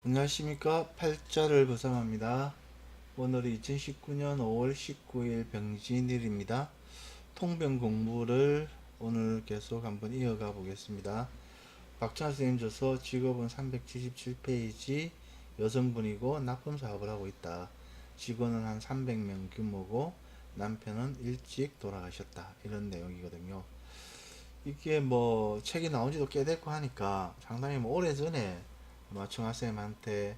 안녕하십니까. 팔자를 구성합니다. 오늘은 2019년 5월 19일 병진일입니다. 통병 공부를 오늘 계속 한번 이어가 보겠습니다. 박찬 선생님 줘서 직업은 377페이지, 여성분이고 납품 사업을 하고 있다. 직원은 한 300명 규모고 남편은 일찍 돌아가셨다. 이런 내용이거든요. 이게 뭐 책이 나온 지도 꽤 됐고 하니까 상당히 뭐 오래전에 청아쌤한테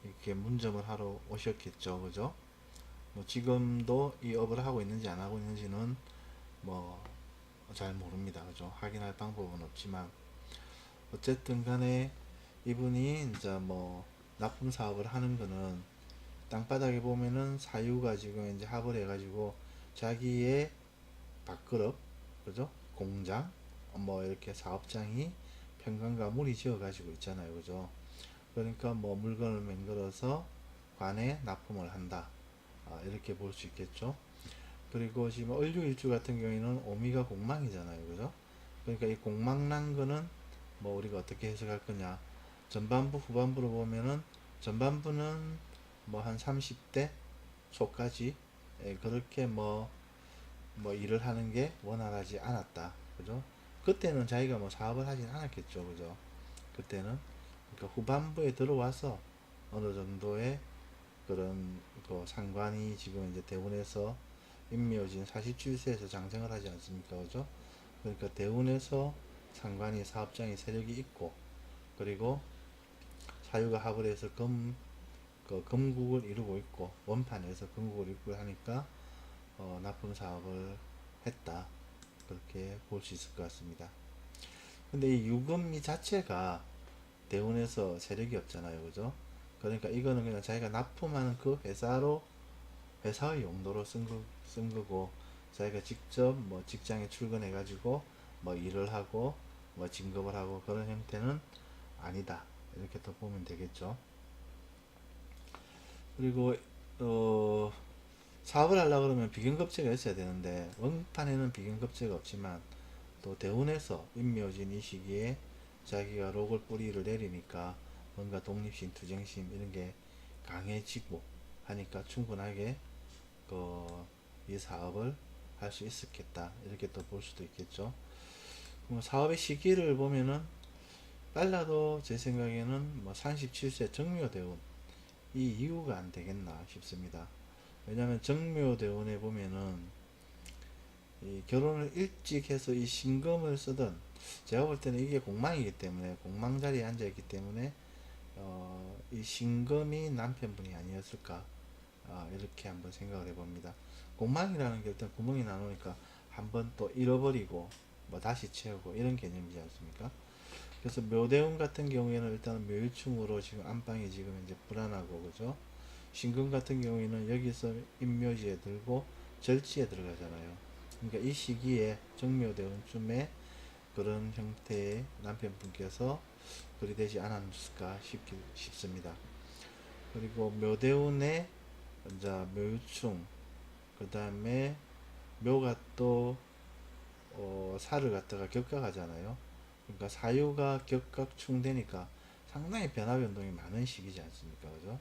이렇게 문점을 하러 오셨겠죠. 그죠? 뭐 지금도 이 업을 하고 있는지 안 하고 있는지는 뭐 잘 모릅니다. 그죠? 확인할 방법은 없지만 어쨌든 간에 이분이 이제 뭐 납품 사업을 하는 거는 땅바닥에 보면은 사유가 지금 이제 합을 해가지고 자기의 밥그릇, 그죠? 공장, 뭐 이렇게 사업장이 평강과 물이 지어 가지고 있잖아요. 그죠? 그러니까 뭐 물건을 맹글어서 관에 납품을 한다. 이렇게 볼 수 있겠죠. 그리고 지금 얼류일주 같은 경우에는 오미가 공망이잖아요. 그죠? 그러니까 이 공망난 거는 뭐 우리가 어떻게 해석할 거냐. 전반부, 후반부로 보면은 전반부는 뭐 한 30대 초까지 그렇게 뭐 일을 하는 게 원활하지 않았다. 그죠? 그때는 자기가 뭐 사업을 하진 않았겠죠. 그죠? 그때는. 그러니까 후반부에 들어와서 어느 정도의 그런 그 상관이 지금 이제 대운에서 임묘진 사시출세에서 장생을 하지 않습니까? 그죠? 그러니까 대운에서 상관이 사업장에 세력이 있고 그리고 사유가 합을 해서 그 금국을 이루고 있고 원판에서 금국을 이루고 하니까 납품 사업을 했다. 그렇게 볼 수 있을 것 같습니다. 근데 이 유금이 자체가 대운에서 세력이 없잖아요. 그죠? 그러니까 이거는 그냥 자기가 납품하는 그 회사의 용도로 쓴 거고, 자기가 직접 뭐 직장에 출근해가지고 뭐 일을 하고 뭐 진급을 하고 그런 형태는 아니다. 이렇게 또 보면 되겠죠. 그리고, 어, 사업을 하려고 그러면 비경급제가 있어야 되는데, 원판에는 비경급제가 없지만, 또 대운에서 임묘진 이 시기에 자기가 로골 뿌리를 내리니까 뭔가 독립심, 투쟁심 이런 게 강해지고 하니까 충분하게 이 사업을 할 수 있었겠다. 이렇게 또 볼 수도 있겠죠. 뭐 사업의 시기를 보면은 빨라도 제 생각에는 뭐 37세 정묘대운 이 이유가 안 되겠나 싶습니다. 왜냐하면 정묘대운에 보면은 이 결혼을 일찍 해서 이 신금을 쓰던 제가 볼 때는 이게 공망이기 때문에 공망 자리에 앉아 있기 때문에 이 신금이 남편분이 아니었을까 이렇게 한번 생각을 해봅니다. 공망이라는 게 일단 구멍이 나누니까 한번 또 잃어버리고 뭐 다시 채우고 이런 개념이지 않습니까? 그래서 묘대운 같은 경우에는 일단 묘일충으로 지금 안방이 지금 이제 불안하고 그죠? 신금 같은 경우에는 여기서 임묘지에 들고 절지에 들어가잖아요. 그러니까 이 시기에 정묘대운쯤에 그런 형태의 남편분께서 그리 되지 않았을까 싶습니다. 그리고 묘대운의 이제 묘유충, 그 다음에 묘가 또 살을 갖다가 격각하잖아요. 그러니까 사유가 격각충되니까 상당히 변화 변동이 많은 시기지 않습니까? 그죠?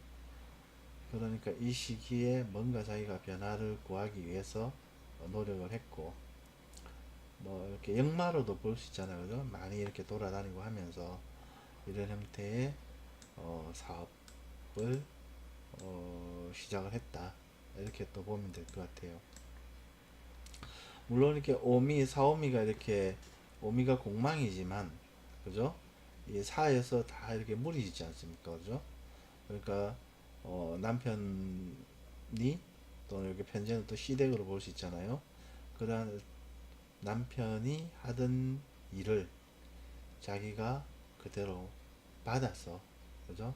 그러니까 이 시기에 뭔가 자기가 변화를 구하기 위해서 노력을 했고, 뭐 이렇게 역마로도 볼 수 있잖아요. 그죠? 많이 이렇게 돌아다니고 하면서 이런 형태의 사업을 시작을 했다. 이렇게 또 보면 될 것 같아요. 물론 이렇게 오미, 사오미가 이렇게 오미가 공망이지만, 그죠? 이 사에서 다 이렇게 물이 지지 않습니까? 그죠? 그러니까 남편이 또는 이렇게 편제는 또 시댁으로 볼 수 있잖아요. 그러한 남편이 하던 일을 자기가 그대로 받아서 그죠?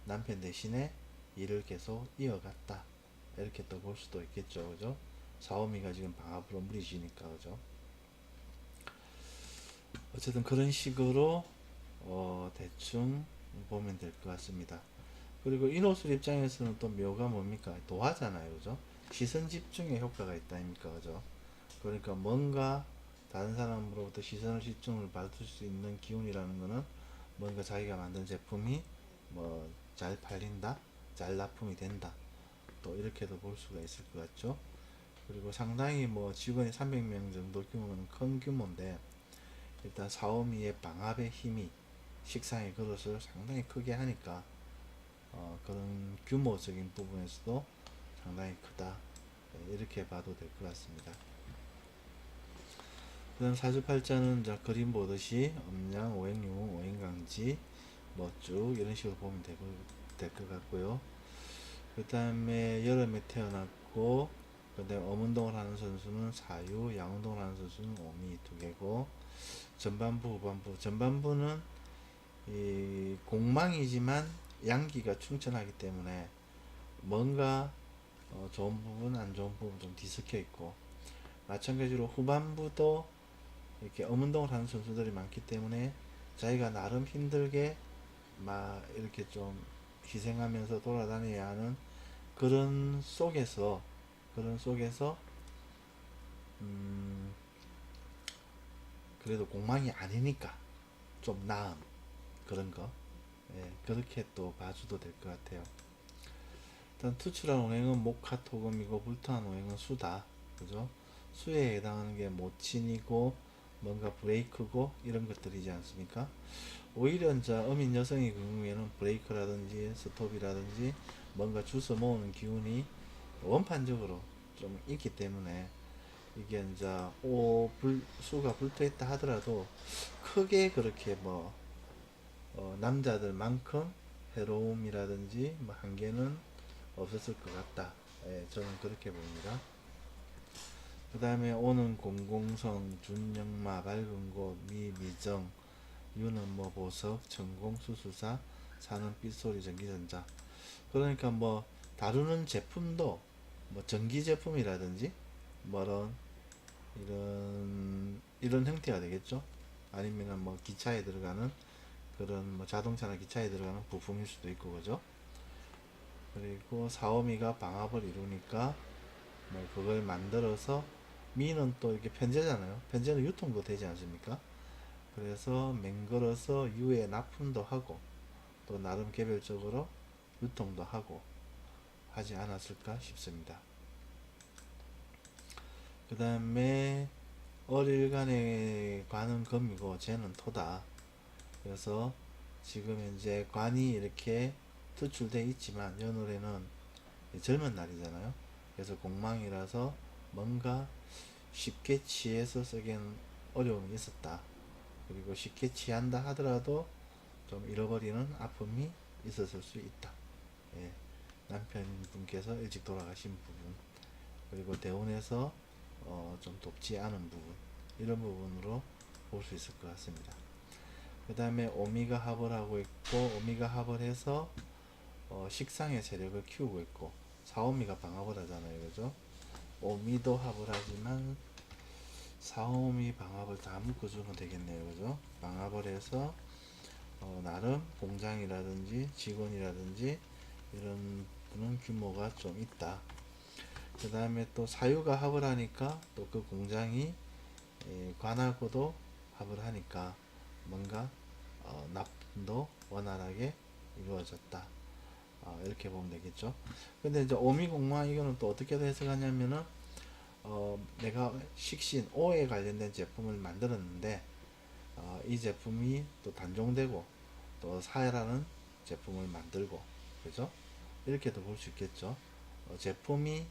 남편 대신에 일을 계속 이어갔다. 이렇게 또 볼 수도 있겠죠. 그죠? 사오미가 지금 방압으로 무리지니까 그죠? 어쨌든 그런 식으로 대충 보면 될 것 같습니다. 그리고 인호술 입장에서는 또 묘가 뭡니까? 도화잖아요. 그죠? 시선 집중에 효과가 있다 아닙니까? 그죠? 그러니까 뭔가 다른 사람으로부터 시선을 집중을 받을 수 있는 기운이라는 거는 뭔가 자기가 만든 제품이 뭐 잘 팔린다, 잘 납품이 된다, 또 이렇게도 볼 수가 있을 것 같죠. 그리고 상당히 뭐 직원이 300명 정도 규모는 큰 규모인데, 일단 사오미의 방압의 힘이 식상의 그릇을 상당히 크게 하니까 그런 규모적인 부분에서도 상당히 크다, 이렇게 봐도 될 것 같습니다. 그 다음 사주팔자는 그림 보듯이 음양, 오행유무, 오행강지 뭐 쭉 이런 식으로 보면 될 것 같고요. 그 다음에 여름에 태어났고, 그 다음에 엄운동을 하는 선수는 사유, 양운동을 하는 선수는 오미 두 개고, 전반부, 후반부. 전반부는 이 공망이지만 양기가 충천하기 때문에 뭔가 좋은 부분, 안 좋은 부분 좀 뒤섞여 있고, 마찬가지로 후반부도 이렇게 엄운동을 하는 선수들이 많기 때문에 자기가 나름 힘들게 막 이렇게 좀 희생하면서 돌아다녀야 하는 그런 속에서 음 그래도 공망이 아니니까 좀 나은 그런 거, 예, 그렇게 또 봐줘도 될 것 같아요. 일단 투출한 운행은 목화토금이고 불토한 운행은 수다, 그죠? 수에 해당하는 게 모친이고 뭔가 브레이크고 이런 것들이지 않습니까? 오히려 이제 어민 여성의 경우에는 브레이크라든지 스톱이라든지 뭔가 주워 모으는 기운이 원판적으로 좀 있기 때문에, 이게 이제 수가 불떠 있다 하더라도 크게 그렇게 뭐 남자들만큼 해로움이라든지 뭐 한계는 없었을 것 같다, 예, 저는 그렇게 봅니다. 그 다음에 오는 공공성, 준영마, 밝은고, 미정, 유는 뭐 보석, 천공, 수수사, 사는 빗소리, 전기전자. 그러니까 뭐 다루는 제품도 뭐 전기 제품이라든지 뭐런 이런 형태가 되겠죠. 아니면은 뭐 기차에 들어가는 그런 뭐 자동차나 기차에 들어가는 부품일 수도 있고, 그죠. 그리고 사오미가 방압을 이루니까 뭐 그걸 만들어서, 미는 또 이렇게 편제잖아요. 편제는 유통도 되지 않습니까? 그래서 맹글어서 유에 납품도 하고 또 나름 개별적으로 유통도 하고 하지 않았을까 싶습니다. 그 다음에 어릴간의 관은 금이고 쟤는 토다. 그래서 지금 현재 관이 이렇게 투출되어 있지만 연월에는 젊은 날이잖아요. 그래서 공망이라서 뭔가 쉽게 취해서 쓰기에는 어려움이 있었다. 그리고 쉽게 취한다 하더라도 좀 잃어버리는 아픔이 있었을 수 있다. 예, 남편분께서 일찍 돌아가신 부분, 그리고 대운에서 좀 돕지 않은 부분, 이런 부분으로 볼 수 있을 것 같습니다. 그 다음에 오미가 합을 하고 있고, 오미가 합을 해서 식상의 세력을 키우고 있고, 사오미가 방합을 하잖아요, 그죠? 오미도 합을 하지만 사오미 방합을 다 묶어주면 되겠네요, 그죠? 방합을 해서 나름 공장이라든지 직원이라든지 이런 부는 규모가 좀 있다. 그 다음에 또 사유가 합을 하니까 또 그 공장이 관하고도 합을 하니까 뭔가 납품도 원활하게 이루어졌다, 이렇게 보면 되겠죠. 근데 이제 오미공무원 이거는 또 어떻게 해석하냐면은 내가 식신 오에 관련된 제품을 만들었는데 이 제품이 또 단종되고 또 사회라는 제품을 만들고, 그죠? 이렇게도 볼 수 있겠죠. 제품이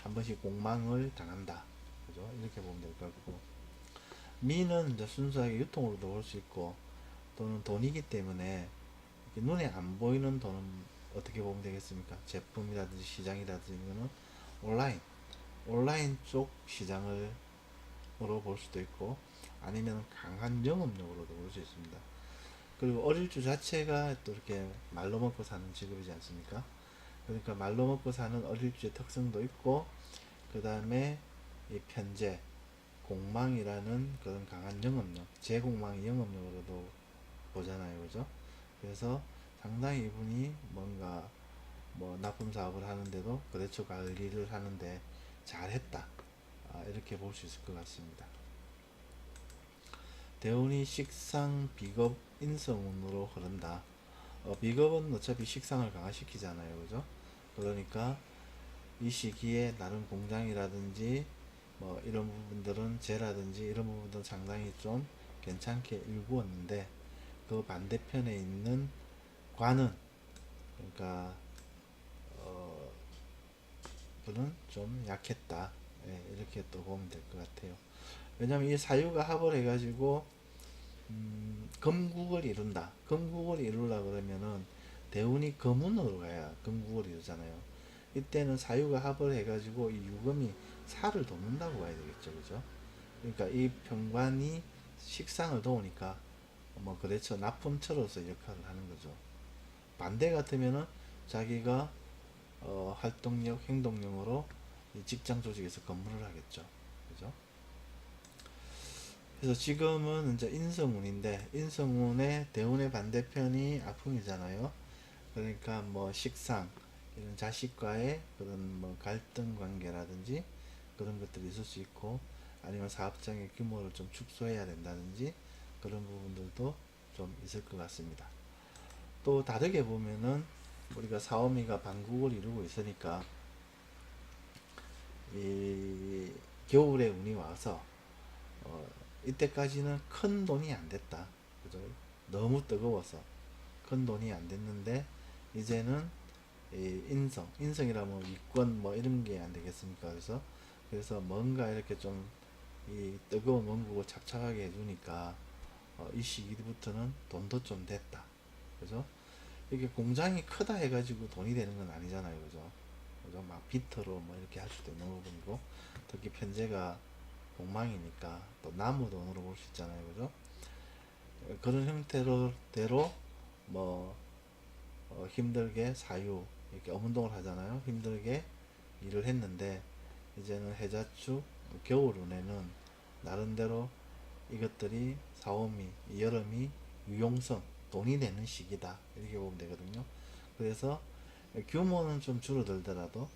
한 번씩 공망을 당한다, 그죠? 이렇게 보면 될 것 같고, 미는 이제 순수하게 유통으로도 볼 수 있고, 또는 돈이기 때문에 눈에 안 보이는 돈은 어떻게 보면 되겠습니까? 제품이라든지 시장이라든지 이거는 온라인 쪽 시장을 으로 볼 수도 있고, 아니면 강한 영업력으로도 볼 수 있습니다. 그리고 어릴주 자체가 또 이렇게 말로 먹고 사는 직업이지 않습니까? 그러니까 말로 먹고 사는 어릴주의 특성도 있고, 그 다음에 이 편제, 공망이라는 그런 강한 영업력, 제공망이 영업력으로도 보잖아요, 그죠? 그래서 상당히 이분이 뭔가 뭐 납품 사업을 하는데도 거래처 관리를 하는데 잘했다, 이렇게 볼 수 있을 것 같습니다. 대운이 식상 비겁 인성운으로 흐른다. 비겁은 어차피 식상을 강화시키잖아요. 그죠? 그러니까 이 시기에 다른 공장이라든지 뭐 이런 부분들은 재라든지 이런 부분들은 상당히 좀 괜찮게 일구었는데, 그 반대편에 있는 관은, 그러니까 어, 그는 좀 약했다. 예, 이렇게 또 보면 될 것 같아요. 왜냐면 이 사유가 합을 해가지고 금국을 이룬다. 금국을 이루려 그러면은 대운이 금운으로 가야 금국을 이루잖아요. 이때는 사유가 합을 해가지고 이 유금이 살을 돕는다고 봐야 되겠죠, 그죠? 그러니까 이 편관이 식상을 도우니까 뭐 그렇죠, 납품처로서 역할을 하는 거죠. 반대 같으면은 자기가 활동력, 행동력으로 이 직장 조직에서 근무를 하겠죠, 그죠? 그래서 지금은 이제 인성운인데, 인성운의 대운의 반대편이 아픔이잖아요. 그러니까 뭐 식상, 이런 자식과의 그런 뭐 갈등 관계라든지 그런 것들이 있을 수 있고, 아니면 사업장의 규모를 좀 축소해야 된다든지 그런 부분들도 좀 있을 것 같습니다. 또 다르게 보면은 우리가 사오미가 반국을 이루고 있으니까 이 겨울에 운이 와서 어, 이때까지는 큰 돈이 안 됐다. 그죠? 너무 뜨거워서 큰 돈이 안 됐는데, 이제는 이 인성이라면 위권 뭐 이런 게 안 되겠습니까? 그래서 뭔가 이렇게 좀 이 뜨거운 원국을 착착하게 해주니까 이 시기부터는 돈도 좀 됐다. 그죠? 이게 공장이 크다 해가지고 돈이 되는 건 아니잖아요. 그죠? 그죠? 막 비트로 뭐 이렇게 할 수도 있는 부분이고, 특히 편제가 공망이니까 또 나무 돈으로 볼 수 있잖아요. 그죠? 그런 형태로 대로 뭐 힘들게 사유 이렇게 어문동을 하잖아요. 힘들게 일을 했는데, 이제는 해자축 겨울운에는 나름대로 이것들이 사오미 여름이 유용성 돈이 되는 시기다, 이렇게 보면 되거든요. 그래서 규모는 좀 줄어들더라도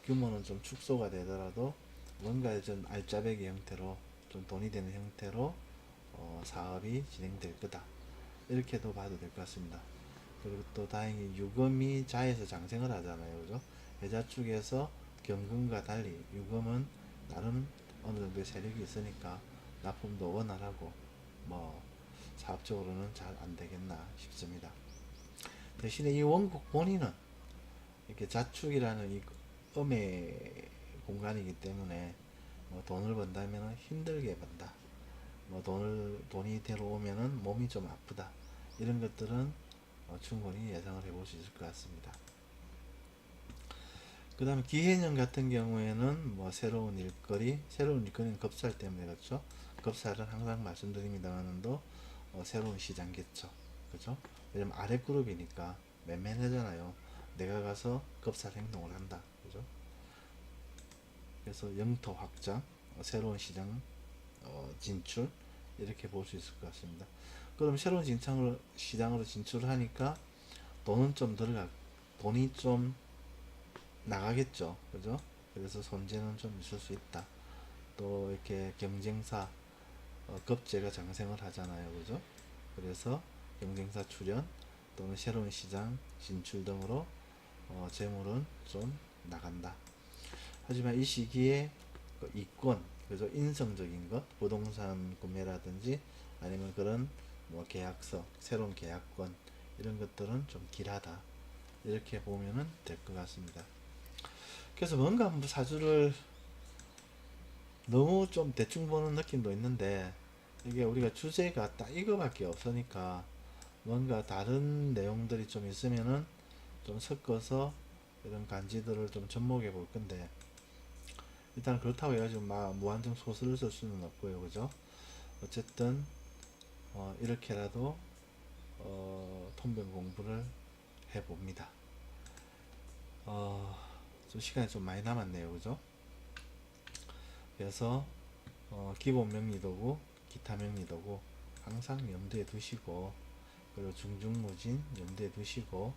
규모는 좀 축소가 되더라도 뭔가 좀 알짜배기 형태로 좀 돈이 되는 형태로 사업이 진행될 거다, 이렇게도 봐도 될 것 같습니다. 그리고 또 다행히 유금이 자에서 장생을 하잖아요. 그죠? 해자축에서 경금과 달리 유금은 나름 어느 정도의 세력이 있으니까 납품도 원활하고 뭐 사업적으로는 잘 안되겠나 싶습니다. 대신에 이 원국 본인은 이렇게 자축이라는 이 음의 공간이기 때문에 뭐 돈을 번다면 힘들게 번다. 뭐 돈이 들어오면은 몸이 좀 아프다. 이런 것들은 충분히 예상을 해볼 수 있을 것 같습니다. 그 다음에 기해년 같은 경우에는 뭐 새로운 일거리는 겁살 때문에 그렇죠. 겁살은 항상 말씀드립니다만도 새로운 시장겠죠. 그죠? 왜냐면 아래 그룹이니까 맨맨하잖아요. 내가 가서 겁살 행동을 한다. 그죠? 그래서 영토 확장, 새로운 시장 진출, 이렇게 볼 수 있을 것 같습니다. 그럼 새로운 시장으로 진출을 하니까 돈은 좀 돈이 좀 나가겠죠. 그죠? 그래서 손재는 좀 있을 수 있다. 또 이렇게 경쟁사, 급제가 장생을 하잖아요. 그죠? 그래서 경쟁사 출현 또는 새로운 시장 진출 등으로 재물은 좀 나간다. 하지만 이 시기에 그 이권, 그죠? 인성적인 것, 부동산 구매라든지 아니면 그런 뭐 계약서, 새로운 계약권, 이런 것들은 좀 길하다. 이렇게 보면은 될 것 같습니다. 그래서 뭔가 뭐 사주를 너무 좀 대충 보는 느낌도 있는데, 이게 우리가 주제가 딱 이거밖에 없으니까 뭔가 다른 내용들이 좀 있으면은 좀 섞어서 이런 간지들을 좀 접목해 볼 건데, 일단 그렇다고 해가지고 막 무한정 소설을 쓸 수는 없고요. 그죠? 어쨌든 이렇게라도 통변 공부를 해봅니다. 어, 좀 시간이 좀 많이 남았네요. 그죠? 그래서 기본 명리도구, 기타 명리도구 항상 염두에 두시고, 그리고 중중무진 염두에 두시고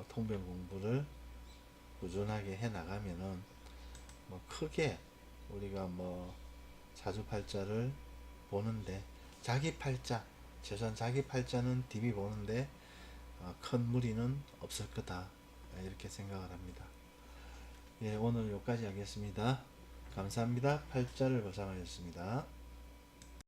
통변 공부를 꾸준하게 해 나가면은 뭐 크게 우리가 뭐 사주팔자를 보는데, 자기 팔자 최소한 자기 팔자는 DB 보는데 큰 무리는 없을 거다 이렇게 생각을 합니다. 예, 오늘 여기까지 하겠습니다. 감사합니다. 팔자를 보상하였습니다.